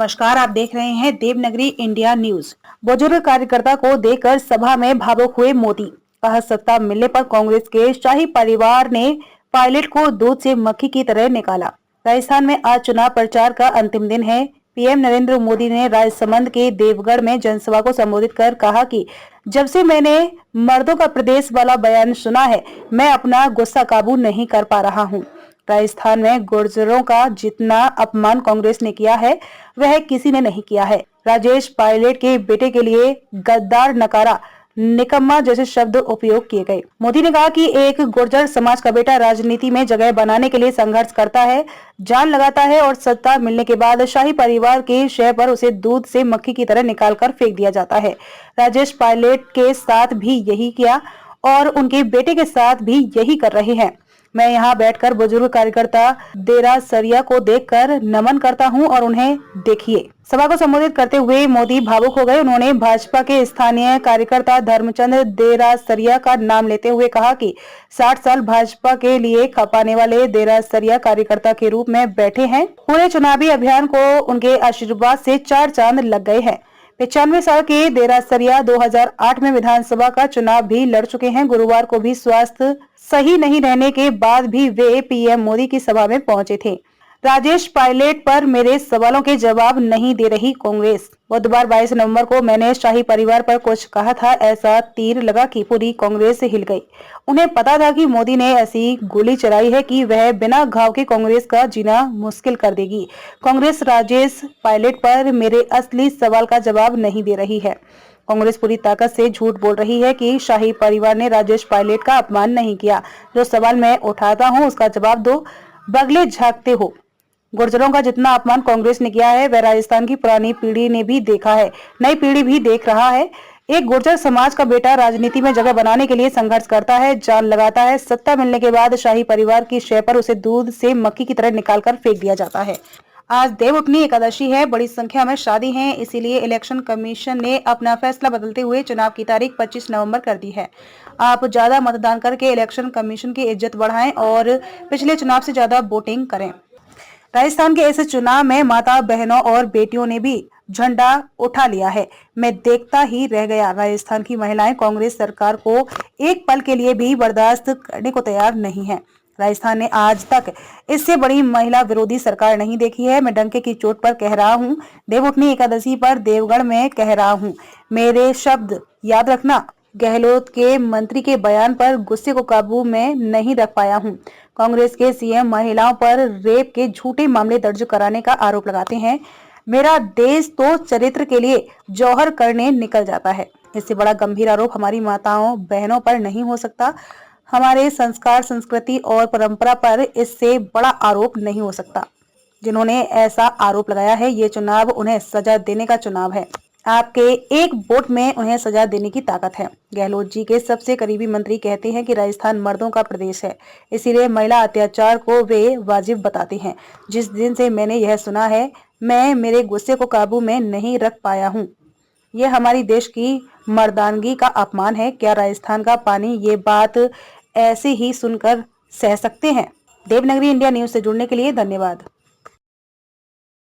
नमस्कार, आप देख रहे हैं देवनागरी इंडिया न्यूज। बुजुर्ग कार्यकर्ता को देखकर सभा में भावुक हुए मोदी। कहा, सत्ता मिलने पर कांग्रेस के शाही परिवार ने पायलट को दूध से मक्खी की तरह निकाला। राजस्थान में आज चुनाव प्रचार का अंतिम दिन है। पीएम नरेंद्र मोदी ने राजसमंद के देवगढ़ में जनसभा को संबोधित कर कहा कि जब से मैंने मर्दों का प्रदेश वाला बयान सुना है, मैं अपना गुस्सा काबू नहीं कर पा रहा हूँ। राजस्थान में गुर्जरों का जितना अपमान कांग्रेस ने किया है, वह किसी ने नहीं किया है। राजेश पायलट के बेटे के लिए गद्दार, नकारा, निकम्मा जैसे शब्द उपयोग किए गए। मोदी ने कहा कि एक गुर्जर समाज का बेटा राजनीति में जगह बनाने के लिए संघर्ष करता है, जान लगाता है और सत्ता मिलने के बाद शाही परिवार के शय पर उसे दूध से मक्खी की तरह निकालकर फेंक दिया जाता है। राजेश पायलट के साथ भी यही किया और उनके बेटे के साथ भी यही कर रहे हैं। मैं यहाँ बैठकर बुजुर्ग कार्यकर्ता देरासरिया को देखकर नमन करता हूँ और उन्हें देखिए। सभा को संबोधित करते हुए मोदी भावुक हो गए। उन्होंने भाजपा के स्थानीय कार्यकर्ता धर्मचंद देरासरिया का नाम लेते हुए कहा कि 60 साल भाजपा के लिए खपाने वाले देरासरिया कार्यकर्ता के रूप में बैठे हैं। पूरे चुनावी अभियान को उनके आशीर्वाद से 4 चांद लग गए हैं। 95 साल के देरासरिया 2008 में विधानसभा का चुनाव भी लड़ चुके हैं। गुरुवार को भी स्वास्थ्य सही नहीं रहने के बाद भी वे पीएम मोदी की सभा में पहुंचे थे। राजेश पायलट पर मेरे सवालों के जवाब नहीं दे रही कांग्रेस। बुधवार 22 नवंबर को मैंने शाही परिवार पर कुछ कहा था, ऐसा तीर लगा कि पूरी कांग्रेस हिल गई। उन्हें पता था कि मोदी ने ऐसी गोली चलाई है कि वह बिना घाव के कांग्रेस का जीना मुश्किल कर देगी। कांग्रेस राजेश पायलट पर मेरे असली सवाल का जवाब नहीं दे रही है। कांग्रेस पूरी ताकत से झूठ बोल रही है कि शाही परिवार ने राजेश पायलट का अपमान नहीं किया। जो सवाल मैं उठाता हूं उसका जवाब दो, बगले झांकते हो। गुर्जरों का जितना अपमान कांग्रेस ने किया है, वह राजस्थान की पुरानी पीढ़ी ने भी देखा है, नई पीढ़ी भी देख रहा है। एक गुर्जर समाज का बेटा राजनीति में जगह बनाने के लिए संघर्ष करता है, जान लगाता है। सत्ता मिलने के बाद शाही परिवार की शय पर उसे दूध से मक्खी की तरह निकालकर फेंक दिया जाता है। आज देवउठनी एकादशी है, बड़ी संख्या में शादी हैं, इसीलिए इलेक्शन कमीशन ने अपना फैसला बदलते हुए चुनाव की तारीख 25 नवंबर कर दी है। आप ज्यादा मतदान करके इलेक्शन कमीशन की इज्जत बढ़ाएं और पिछले चुनाव से ज्यादा वोटिंग करें। राजस्थान के इस चुनाव में माता, बहनों और बेटियों ने भी झंडा उठा लिया है। मैं देखता ही रह गया। राजस्थान की महिलाएं कांग्रेस सरकार को एक पल के लिए भी बर्दाश्त करने को तैयार नहीं है। राजस्थान ने आज तक इससे बड़ी महिला विरोधी सरकार नहीं देखी है। मैं डंके की चोट पर कह रहा हूँ, देवउठनी एकादशी पर देवगढ़ में कह रहा हूँ, मेरे शब्द याद रखना। गहलोत के मंत्री के बयान पर गुस्से को काबू में नहीं रख पाया हूँ। कांग्रेस के सीएम महिलाओं पर रेप के झूठे मामले दर्ज कराने का आरोप लगाते हैं। मेरा देश तो चरित्र के लिए जौहर करने निकल जाता है। इससे बड़ा गंभीर आरोप हमारी माताओं, बहनों पर नहीं हो सकता। हमारे संस्कार, संस्कृति और परंपरा पर इससे बड़ा आरोप नहीं हो सकता। जिन्होंने ऐसा आरोप लगाया है, ये चुनाव उन्हें सजा देने का चुनाव है। आपके एक वोट में उन्हें सजा देने की ताकत है। गहलोत जी के सबसे करीबी मंत्री कहते हैं कि राजस्थान मर्दों का प्रदेश है, इसीलिए महिला अत्याचार को वे वाजिब बताते हैं। जिस दिन से मैंने यह सुना है, मैं मेरे गुस्से को काबू में नहीं रख पाया हूँ। यह हमारी देश की मर्दानगी का अपमान है। क्या राजस्थान का पानी ये बात ऐसे ही सुनकर सह सकते हैं? देवनागरी इंडिया न्यूज से जुड़ने के लिए धन्यवाद।